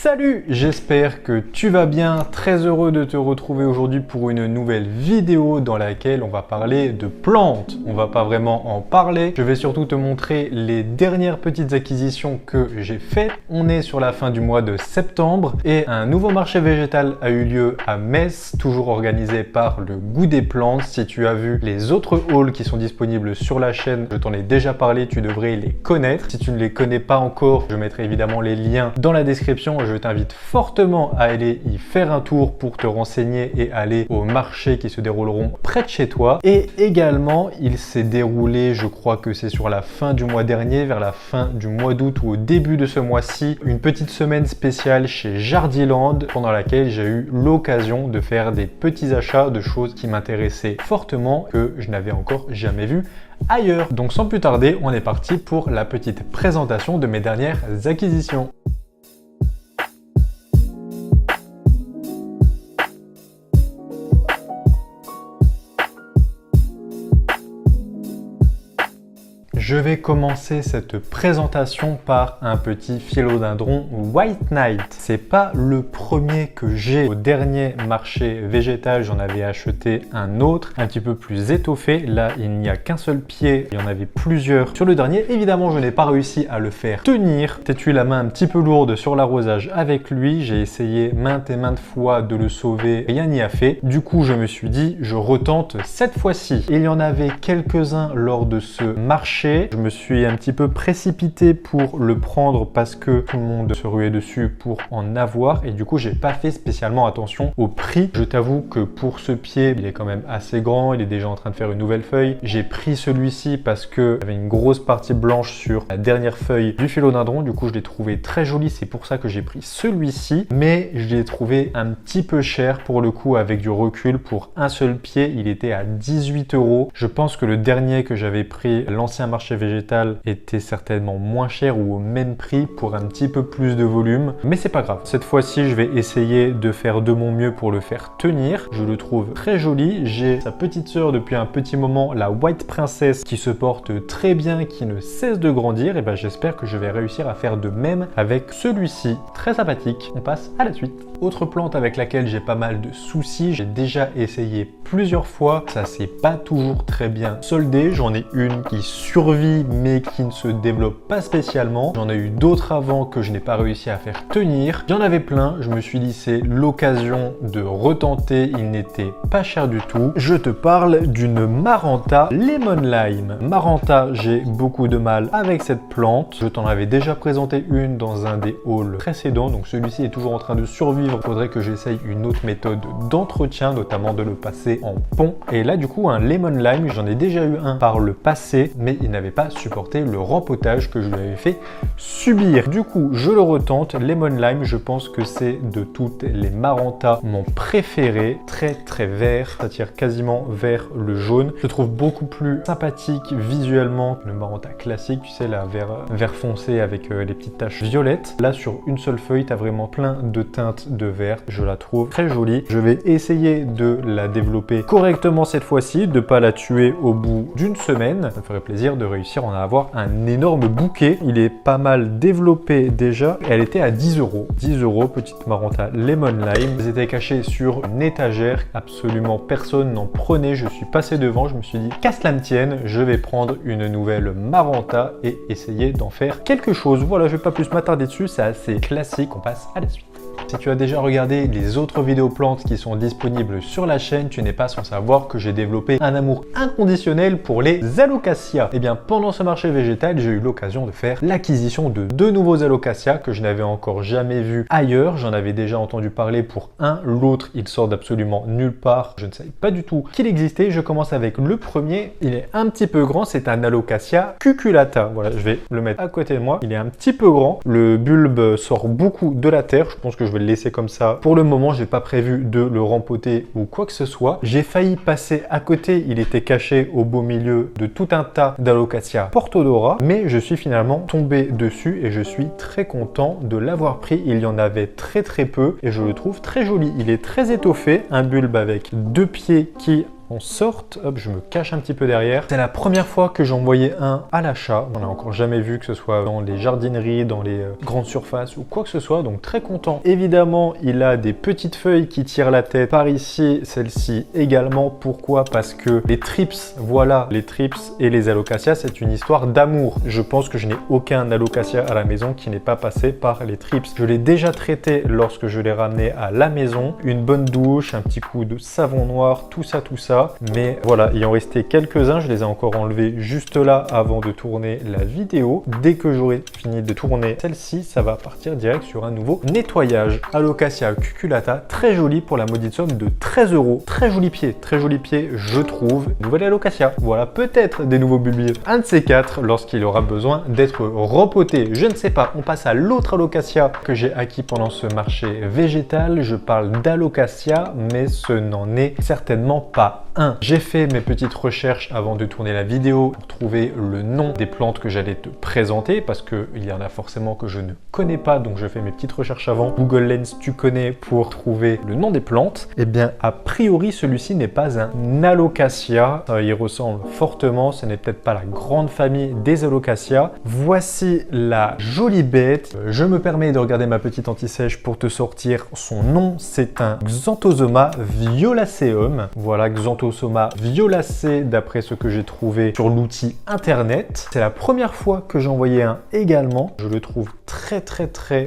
Salut, j'espère que tu vas bien, très heureux de te retrouver aujourd'hui pour une nouvelle vidéo dans laquelle on va parler de plantes. On va pas vraiment en parler, je vais surtout te montrer les dernières petites acquisitions que j'ai faites. On est sur la fin du mois de septembre et un nouveau marché végétal a eu lieu à Metz, toujours organisé par le Goût des plantes. Si tu as vu les autres hauls qui sont disponibles sur la chaîne, je t'en ai déjà parlé, tu devrais les connaître. Si tu ne les connais pas encore, je mettrai évidemment les liens dans la description. Je t'invite fortement à aller y faire un tour pour te renseigner et aller aux marchés qui se dérouleront près de chez toi. Et également, il s'est déroulé, je crois que c'est sur la fin du mois dernier, vers la fin du mois d'août ou au début de ce mois-ci, une petite semaine spéciale chez Jardiland pendant laquelle j'ai eu l'occasion de faire des petits achats de choses qui m'intéressaient fortement, que je n'avais encore jamais vu ailleurs. Donc sans plus tarder, on est parti pour la petite présentation de mes dernières acquisitions. Je vais commencer cette présentation par un petit philodendron White Knight. C'est pas le premier que j'ai. Au dernier marché végétal, j'en avais acheté un autre, un petit peu plus étoffé. Là, il n'y a qu'un seul pied. Il y en avait plusieurs sur le dernier. Évidemment, je n'ai pas réussi à le faire tenir. J'ai eu la main un petit peu lourde sur l'arrosage avec lui. J'ai essayé maintes et maintes fois de le sauver. Rien n'y a fait. Du coup, je me suis dit, je retente cette fois-ci. Il y en avait quelques-uns lors de ce marché. Je me suis un petit peu précipité pour le prendre parce que tout le monde se ruait dessus pour en avoir et du coup j'ai pas fait spécialement attention au prix. Je t'avoue que pour ce pied, il est quand même assez grand, il est déjà en train de faire une nouvelle feuille. J'ai pris celui-ci parce que il y avait une grosse partie blanche sur la dernière feuille du philodendron, du coup je l'ai trouvé très joli, c'est pour ça que j'ai pris celui-ci, mais je l'ai trouvé un petit peu cher pour le coup. Avec du recul, pour un seul pied, il était à 18 €. Je pense que le dernier que j'avais pris, l'ancien marché végétal, était certainement moins cher ou au même prix pour un petit peu plus de volume, mais c'est pas grave. Cette fois-ci, je vais essayer de faire de mon mieux pour le faire tenir. Je le trouve très joli. J'ai sa petite sœur depuis un petit moment, la White Princess, qui se porte très bien, qui ne cesse de grandir, et ben j'espère que je vais réussir à faire de même avec celui-ci. Très sympathique. On passe à la suite. Autre plante avec laquelle j'ai pas mal de soucis, j'ai déjà essayé plusieurs fois, ça s'est pas toujours très bien soldé. J'en ai une qui survit mais qui ne se développe pas spécialement. J'en ai eu d'autres avant que je n'ai pas réussi à faire tenir. J'en avais plein, je me suis dit c'est l'occasion de retenter, il n'était pas cher du tout. Je te parle d'une Maranta Lemon Lime. Maranta, j'ai beaucoup de mal avec cette plante. Je t'en avais déjà présenté une dans un des hauls précédents, donc celui-ci est toujours en train de survivre. Il faudrait que j'essaye une autre méthode d'entretien, notamment de le passer en pont. Et là du coup un Lemon Lime, j'en ai déjà eu un par le passé, mais il n'avait pas supporté le rempotage que je lui avais fait subir. Du coup je le retente. Lemon Lime, je pense que c'est de toutes les Maranta mon préféré. Très vert, ça tire quasiment vers le jaune. Je le trouve beaucoup plus sympathique visuellement que le Maranta classique, tu sais, là vert foncé avec les petites taches violettes. Là sur une seule feuille, tu as vraiment plein de teintes de vert. Je la trouve très jolie. Je vais essayer de la développer correctement cette fois-ci, de pas la tuer au bout d'une semaine. Ça me ferait plaisir de réussir à en avoir un énorme bouquet. Il est pas mal développé déjà. Elle était à 10 €. 10 €, petite Maranta Lemon Lime. Elles étaient cachées sur une étagère. Absolument personne n'en prenait. Je suis passé devant. Je me suis dit, qu'à cela ne tienne, je vais prendre une nouvelle Maranta et essayer d'en faire quelque chose. Voilà, je vais pas plus m'attarder dessus. C'est assez classique. On passe à la suite. Si tu as déjà regardé les autres vidéos plantes qui sont disponibles sur la chaîne, tu n'es pas sans savoir que j'ai développé un amour inconditionnel pour les Alocasia. Et bien pendant ce marché végétal, j'ai eu l'occasion de faire l'acquisition de deux nouveaux Alocasia que je n'avais encore jamais vus ailleurs. J'en avais déjà entendu parler pour un, l'autre il sort d'absolument nulle part. Je ne savais pas du tout qu'il existait. Je commence avec le premier. Il est un petit peu grand, c'est un Alocasia cuculata. Voilà, je vais le mettre à côté de moi. Il est un petit peu grand. Le bulbe sort beaucoup de la terre. Je pense que je vais le laisser comme ça. Pour le moment, j'ai pas prévu de le rempoter ou quoi que ce soit. J'ai failli passer à côté. Il était caché au beau milieu de tout un tas d'Alocasia Portodora, mais je suis finalement tombé dessus et je suis très content de l'avoir pris. Il y en avait très peu et je le trouve très joli. Il est très étoffé, un bulbe avec deux pieds qui en sorte. Hop, je me cache un petit peu derrière. C'est la première fois que j'en voyais un à l'achat. On n'a encore jamais vu, que ce soit dans les jardineries, dans les grandes surfaces ou quoi que ce soit, donc très content. Évidemment, il a des petites feuilles qui tirent la tête par ici, celle-ci également. Pourquoi? Parce que les trips, voilà, les trips et les alocasias, c'est une histoire d'amour. Je pense que je n'ai aucun alocasia à la maison qui n'est pas passé par les trips. Je l'ai déjà traité lorsque je l'ai ramené à la maison. Une bonne douche, un petit coup de savon noir, tout ça. Mais voilà, il en restait quelques-uns. Je les ai encore enlevés juste là avant de tourner la vidéo. Dès que j'aurai fini de tourner celle-ci, ça va partir direct sur un nouveau nettoyage. Alocasia cuculata, très joli pour la maudite somme de 13 €. Très joli pied, je trouve. Nouvelle alocasia. Voilà, peut-être des nouveaux bulbiers. Un de ces quatre lorsqu'il aura besoin d'être repoté. Je ne sais pas. On passe à l'autre alocasia que j'ai acquis pendant ce marché végétal. Je parle d'alocasia, mais ce n'en est certainement pas un. J'ai fait mes petites recherches avant de tourner la vidéo pour trouver le nom des plantes que j'allais te présenter, parce qu'il y en a forcément que je ne connais pas, donc je fais mes petites recherches avant. Google Lens, tu connais, pour trouver le nom des plantes. Eh bien, a priori, celui-ci n'est pas un alocasia. Il ressemble fortement, ce n'est peut-être pas la grande famille des alocasias. Voici la jolie bête. Je me permets de regarder ma petite anti-sèche pour te sortir son nom. C'est un Xanthosoma violaceum. Voilà, Xanthosoma violacé d'après ce que j'ai trouvé sur l'outil internet. C'est la première fois que j'en voyais un également. Je le trouve très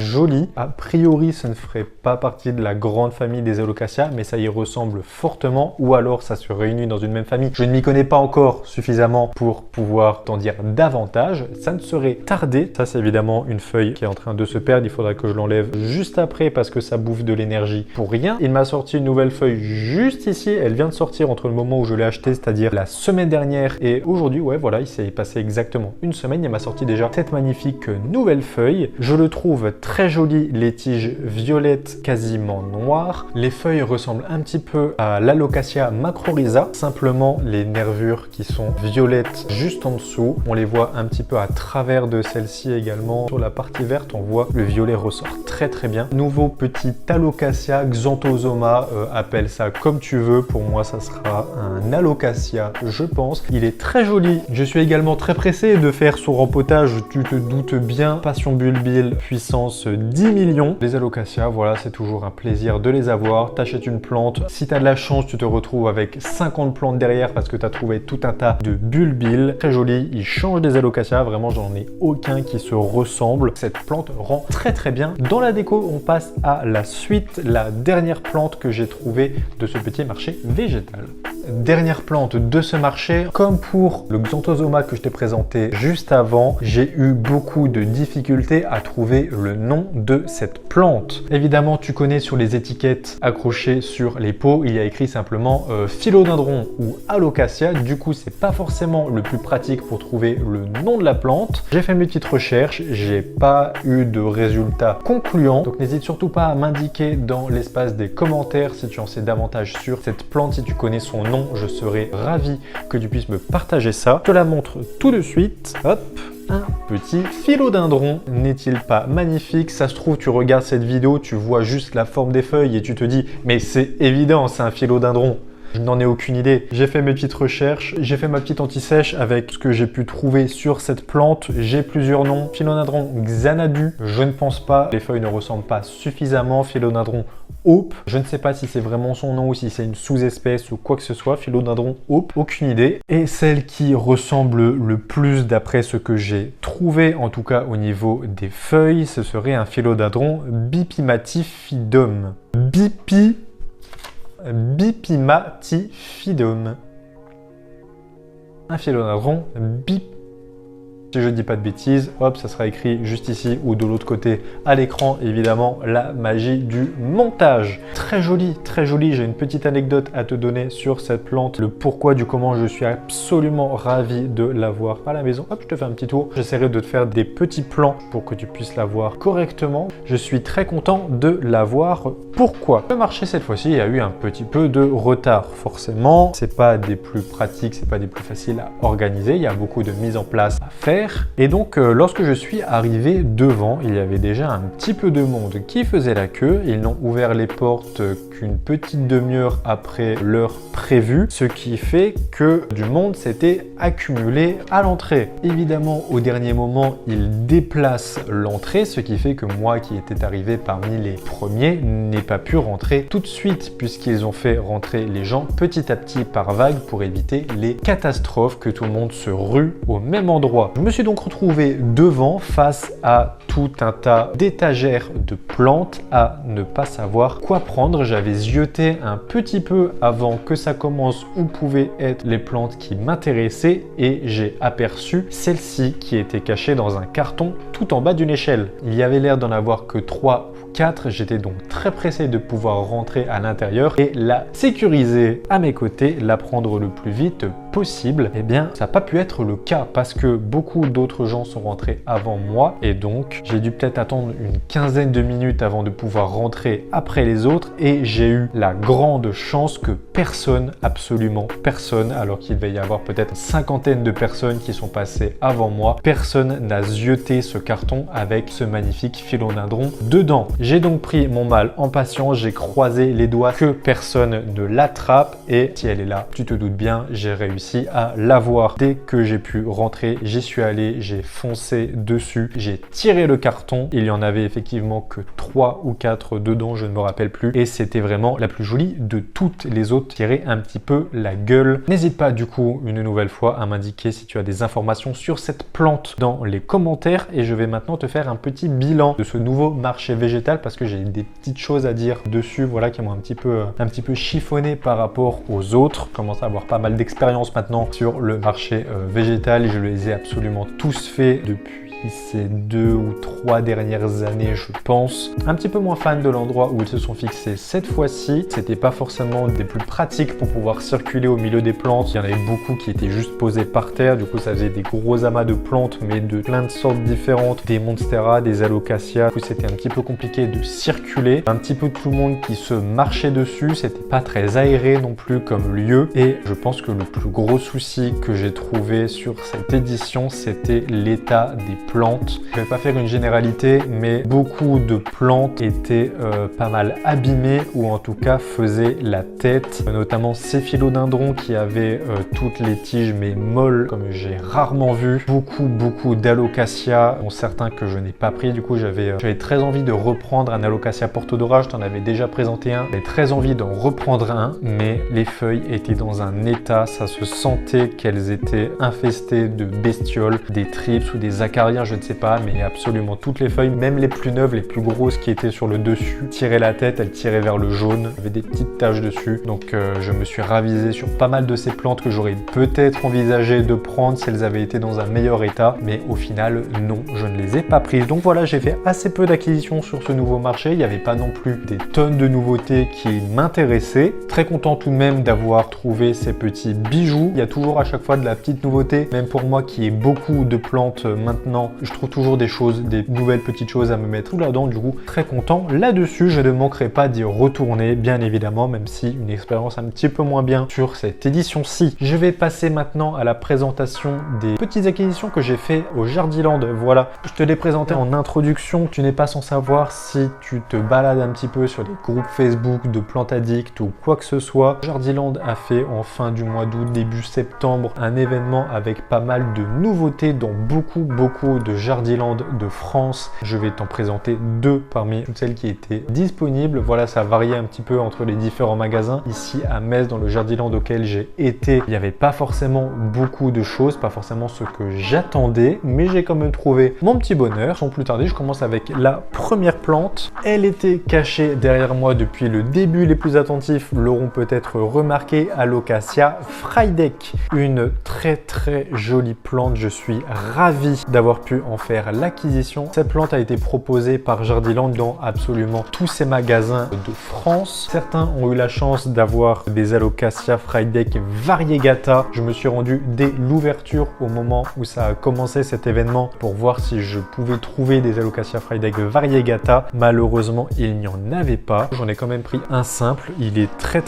joli. A priori, ce ne ferait pas partie de la grande famille des alocasias, mais ça y ressemble fortement, ou alors ça se réunit dans une même famille. Je ne m'y connais pas encore suffisamment pour pouvoir t'en dire davantage. Ça ne serait tardé. Ça, c'est évidemment une feuille qui est en train de se perdre. Il faudra que je l'enlève juste après parce que ça bouffe de l'énergie pour rien. Il m'a sorti une nouvelle feuille juste ici. Elle vient de sortir entre le moment où je l'ai acheté, c'est-à-dire la semaine dernière, et aujourd'hui. Ouais, voilà, il s'est passé exactement une semaine. Il m'a sorti déjà cette magnifique nouvelle feuille. Je le trouve très joli, les tiges violettes quasiment noires. Les feuilles ressemblent un petit peu à l'alocasia macrorhiza, simplement les nervures qui sont violettes juste en dessous. On les voit un petit peu à travers de celle-ci également. Sur la partie verte, on voit le violet ressort très bien. Nouveau petit alocasia, Xanthosoma, appelle ça comme tu veux. Pour moi, ça sera un alocasia, je pense. Il est très joli. Je suis également très pressé de faire son rempotage, tu te doutes bien. Passion bulbile, puissance 10 millions. Les alocasias, voilà, c'est toujours un plaisir de les avoir. T'achètes une plante. Si tu as de la chance, tu te retrouves avec 50 plantes derrière parce que tu as trouvé tout un tas de bulbiles. Très joli. Il change des alocasias. Vraiment, j'en ai aucun qui se ressemble. Cette plante rend très bien. Dans la déco, on passe à la suite, la dernière plante que j'ai trouvée de ce petit marché végétal. Dernière plante de ce marché, comme pour le Xanthosoma que je t'ai présenté juste avant, j'ai eu beaucoup de difficultés à trouver le nom de cette plante. Évidemment, tu connais sur les étiquettes accrochées sur les pots, il y a écrit simplement philodendron ou alocasia. Du coup, c'est pas forcément le plus pratique pour trouver le nom de la plante. J'ai fait mes petites recherches, j'ai pas eu de résultats concluants. Donc n'hésite surtout pas à m'indiquer dans l'espace des commentaires si tu en sais davantage sur cette plante, si tu connais son nom. Je serais ravi que tu puisses me partager ça. Je te la montre tout de suite. Hop, un petit philodendron. N'est-il pas magnifique? Ça se trouve, tu regardes cette vidéo, tu vois juste la forme des feuilles et tu te dis mais c'est évident, c'est un philodendron. Je n'en ai aucune idée. J'ai fait mes petites recherches, j'ai fait ma petite anti-sèche avec ce que j'ai pu trouver sur cette plante. J'ai plusieurs noms. Philodendron Xanadu, je ne pense pas. Les feuilles ne ressemblent pas suffisamment. Philodendron Hope, je ne sais pas si c'est vraiment son nom ou si c'est une sous-espèce ou quoi que ce soit. Philodendron Hope, aucune idée. Et celle qui ressemble le plus d'après ce que j'ai trouvé, en tout cas au niveau des feuilles, ce serait un philodendron Bipimatifidum. Bipimatifidum. Un philodendron si je ne dis pas de bêtises, hop, ça sera écrit juste ici ou de l'autre côté à l'écran. Évidemment, la magie du montage. Très joli, j'ai une petite anecdote à te donner sur cette plante. Le pourquoi du comment, je suis absolument ravi de l'avoir à la maison. Hop, je te fais un petit tour. J'essaierai de te faire des petits plans pour que tu puisses la voir correctement. Je suis très content de l'avoir. Pourquoi? Le marché cette fois-ci, il y a eu un petit peu de retard. Forcément, c'est pas des plus pratiques, c'est pas des plus faciles à organiser. Il y a beaucoup de mise en place à faire. vert. Et donc lorsque je suis arrivé devant, il y avait déjà un petit peu de monde qui faisait la queue. Ils n'ont ouvert les portes qu'une petite demi-heure après l'heure prévue, ce qui fait que du monde s'était accumulé à l'entrée. Évidemment, au dernier moment, ils déplacent l'entrée, ce qui fait que moi qui étais arrivé parmi les premiers n'ai pas pu rentrer tout de suite, puisqu'ils ont fait rentrer les gens petit à petit par vague pour éviter les catastrophes, que tout le monde se rue au même endroit. Je me suis donc retrouvé devant face à tout un tas d'étagères de plantes à ne pas savoir quoi prendre. J'avais zioté un petit peu avant que ça commence où pouvaient être les plantes qui m'intéressaient et j'ai aperçu celle-ci qui était cachée dans un carton tout en bas d'une échelle. Il y avait l'air d'en avoir que 3 ou 4, j'étais donc très pressé de pouvoir rentrer à l'intérieur et la sécuriser à mes côtés, la prendre le plus vite possible. Eh bien, ça n'a pas pu être le cas parce que beaucoup d'autres gens sont rentrés avant moi et donc j'ai dû peut-être attendre une quinzaine de minutes avant de pouvoir rentrer après les autres et j'ai eu la grande chance que personne, absolument personne, alors qu'il devait y avoir peut-être une cinquantaine de personnes qui sont passées avant moi, personne n'a zioté ce carton avec ce magnifique philodendron dedans. J'ai donc pris mon mal en patience, j'ai croisé les doigts que personne ne l'attrape et si elle est là, tu te doutes bien, j'ai réussi à l'avoir. Dès que j'ai pu rentrer, j'y suis allé, j'ai foncé dessus, j'ai tiré le carton. Il y en avait effectivement que 3 ou 4 dedans, je ne me rappelle plus. Et c'était vraiment la plus jolie de toutes les autres. Tirer un petit peu la gueule. N'hésite pas du coup une nouvelle fois à m'indiquer si tu as des informations sur cette plante dans les commentaires. Et je vais maintenant te faire un petit bilan de ce nouveau marché végétal parce que j'ai des petites choses à dire dessus, voilà, qui m'ont un petit peu chiffonné par rapport aux autres. Je commence à avoir pas mal d'expérience maintenant sur le marché végétal. Je les ai absolument tous faits depuis ces 2 ou 3 dernières années, je pense. Un petit peu moins fan de l'endroit où ils se sont fixés cette fois-ci. C'était pas forcément des plus pratiques pour pouvoir circuler au milieu des plantes. Il y en avait beaucoup qui étaient juste posées par terre. Du coup, ça faisait des gros amas de plantes, mais de plein de sortes différentes. Des monstera, des alocasia. Du coup, c'était un petit peu compliqué de circuler. Un petit peu tout le monde qui se marchait dessus. C'était pas très aéré non plus comme lieu. Et je pense que le plus gros souci que j'ai trouvé sur cette édition, c'était l'état des plantes. Je vais pas faire une généralité, mais beaucoup de plantes étaient pas mal abîmées ou en tout cas faisaient la tête, notamment ces philodendrons qui avaient toutes les tiges mais molles comme j'ai rarement vu. Beaucoup d'alocasia, dont certains que je n'ai pas pris. Du coup, j'avais très envie de reprendre un alocasia portodora. Je t'en avais déjà présenté un. J'avais très envie d'en reprendre un, mais les feuilles étaient dans un état, ça se sentait qu'elles étaient infestées de bestioles, des thrips ou des acariens, je ne sais pas, mais absolument toutes les feuilles, même les plus neuves, les plus grosses qui étaient sur le dessus, tiraient la tête, elles tiraient vers le jaune, il y avait des petites taches dessus. Donc je me suis ravisé sur pas mal de ces plantes que j'aurais peut-être envisagé de prendre si elles avaient été dans un meilleur état, mais au final non, je ne les ai pas prises. Donc voilà, j'ai fait assez peu d'acquisitions sur ce nouveau marché. Il n'y avait pas non plus des tonnes de nouveautés qui m'intéressaient. Très content tout de même d'avoir trouvé ces petits bijoux. Il y a toujours à chaque fois de la petite nouveauté, même pour moi qui ai beaucoup de plantes maintenant, je trouve toujours des choses, des nouvelles petites choses à me mettre tout là-dedans. Du coup, très content là-dessus. Je ne manquerai pas d'y retourner, bien évidemment, même si une expérience un petit peu moins bien sur cette édition-ci. Je vais passer maintenant à la présentation des petites acquisitions que j'ai fait au Jardiland. Voilà, je te l'ai présenté en introduction. Tu n'es pas sans savoir si tu te balades un petit peu sur les groupes Facebook de plantes addicts ou quoi que ce soit. Jardiland a fait en fin du mois d'août, début septembre, un événement avec pas mal de nouveautés dans beaucoup de Jardiland de France. Je vais t'en présenter 2 parmi toutes celles qui étaient disponibles. Voilà, ça variait un petit peu entre les différents magasins. Ici à Metz, dans le Jardiland auquel j'ai été, il n'y avait pas forcément beaucoup de choses, pas forcément ce que j'attendais, mais j'ai quand même trouvé mon petit bonheur. Sans plus tarder, je commence avec la première plante. Elle était cachée derrière moi depuis le début. Les plus attentifs l'auront peut-être remarqué. Alocasia Friedeck, une très jolie plante. Je suis ravi d'avoir pu en faire l'acquisition. Cette plante a été proposée par Jardiland dans absolument tous ces magasins de France. Certains ont eu la chance d'avoir des Alocasia Frydek variegata. Je me suis rendu dès l'ouverture au moment où ça a commencé cet événement pour voir si je pouvais trouver des Alocasia Frydek variegata. Malheureusement, il n'y en avait pas. J'en ai quand même pris un simple. Il est très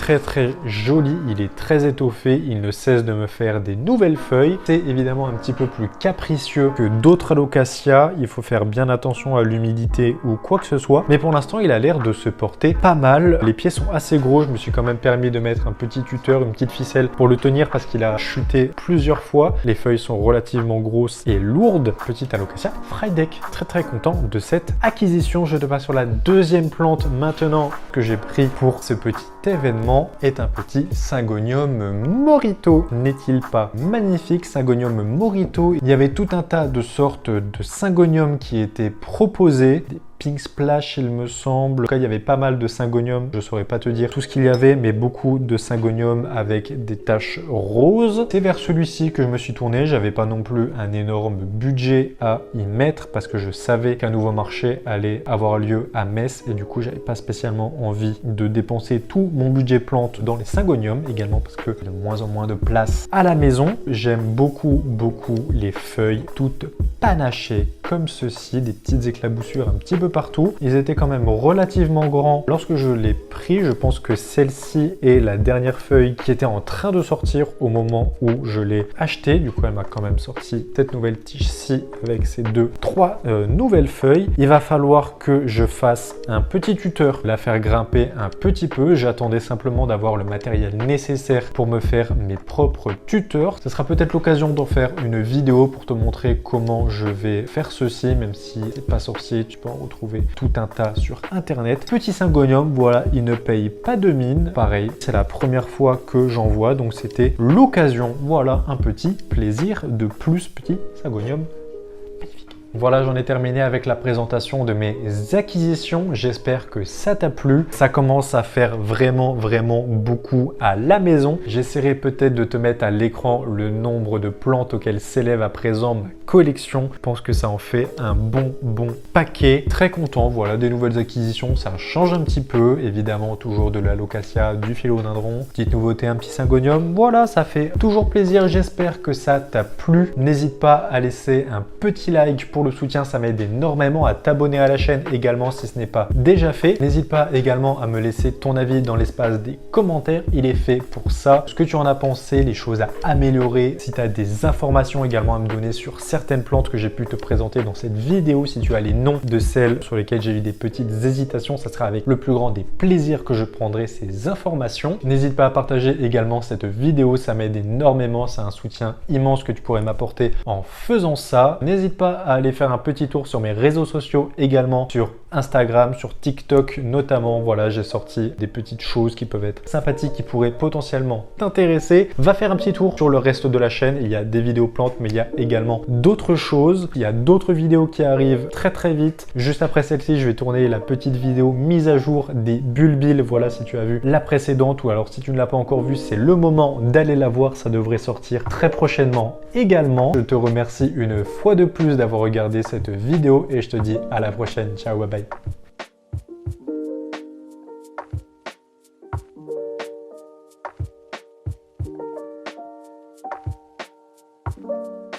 joli, il est très étoffé, il ne cesse de me faire des nouvelles feuilles. C'est évidemment un petit peu plus capricieux que d'autres Alocasia. Il faut faire bien attention à l'humidité ou quoi que ce soit. Mais pour l'instant, il a l'air de se porter pas mal. Les pieds sont assez gros. Je me suis quand même permis de mettre un petit tuteur, une petite ficelle pour le tenir parce qu'il a chuté plusieurs fois. Les feuilles sont relativement grosses et lourdes. Petite Alocasia Frydek. Très content de cette acquisition. Je te passe sur la deuxième plante maintenant que j'ai pris pour ce petit événement est un petit Syngonium Morito. N'est-il pas magnifique? Syngonium Morito. Il y avait tout un tas de sortes de Syngonium qui étaient proposés. Des Pink Splash, il me semble. En tout cas, il y avait pas mal de Syngonium. Je ne saurais pas te dire tout ce qu'il y avait, mais beaucoup de Syngonium avec des taches roses. C'est vers celui-ci que je me suis tourné. J'avais pas non plus un énorme budget à y mettre parce que je savais qu'un nouveau marché allait avoir lieu à Metz et du coup, j'avais pas spécialement envie de dépenser tout mon budget plante dans les Syngonium également parce que de moins en moins de place à la maison. J'aime beaucoup les feuilles toutes panachées comme ceci, des petites éclaboussures un petit peu partout. Ils étaient quand même relativement grands lorsque je l'ai pris. Je pense que celle-ci est la dernière feuille qui était en train de sortir au moment où je l'ai acheté. Du coup, elle m'a quand même sorti cette nouvelle tige-ci avec ces trois nouvelles feuilles. Il va falloir que je fasse un petit tuteur, la faire grimper un petit peu. J'attendais simplement d'avoir le matériel nécessaire pour me faire mes propres tuteurs. Ce sera peut-être l'occasion d'en faire une vidéo pour te montrer comment je vais faire ceci, même si c'est pas sorcier, tu peux en retrouver tout un tas sur internet. Petit Syngonium, voilà, il ne paye pas de mine. Pareil, c'est la première fois que j'en vois, donc c'était l'occasion. Voilà, un petit plaisir de plus. Petit Syngonium. Voilà, j'en ai terminé avec la présentation de mes acquisitions. J'espère que ça t'a plu. Ça commence à faire vraiment beaucoup à la maison. J'essaierai peut-être de te mettre à l'écran le nombre de plantes auxquelles s'élève à présent ma collection. Je pense que ça en fait un bon paquet. Très content, voilà, des nouvelles acquisitions. Ça change un petit peu. Évidemment, toujours de l'Alocasia, du philodendron. Petite nouveauté, un petit Syngonium. Voilà, ça fait toujours plaisir. J'espère que ça t'a plu. N'hésite pas à laisser un petit like pour le soutien, ça m'aide énormément, à t'abonner à la chaîne également si ce n'est pas déjà fait. N'hésite pas également à me laisser ton avis dans l'espace des commentaires, il est fait pour ça. Ce que tu en as pensé, les choses à améliorer, si tu as des informations également à me donner sur certaines plantes que j'ai pu te présenter dans cette vidéo, si tu as les noms de celles sur lesquelles j'ai eu des petites hésitations, ça sera avec le plus grand des plaisirs que je prendrai ces informations. N'hésite pas à partager également cette vidéo, ça m'aide énormément, c'est un soutien immense que tu pourrais m'apporter en faisant ça. N'hésite pas à aller faire un petit tour sur mes réseaux sociaux également, sur Instagram, sur TikTok notamment. Voilà, j'ai sorti des petites choses qui peuvent être sympathiques, qui pourraient potentiellement t'intéresser. Va faire un petit tour sur le reste de la chaîne. Il y a des vidéos plantes, mais il y a également d'autres choses. Il y a d'autres vidéos qui arrivent très vite. Juste après celle-ci, je vais tourner la petite vidéo mise à jour des bulbilles. Voilà, si tu as vu la précédente ou alors si tu ne l'as pas encore vue, c'est le moment d'aller la voir. Ça devrait sortir très prochainement également. Je te remercie une fois de plus d'avoir regardé cette vidéo et je te dis à la prochaine. Ciao, bye bye.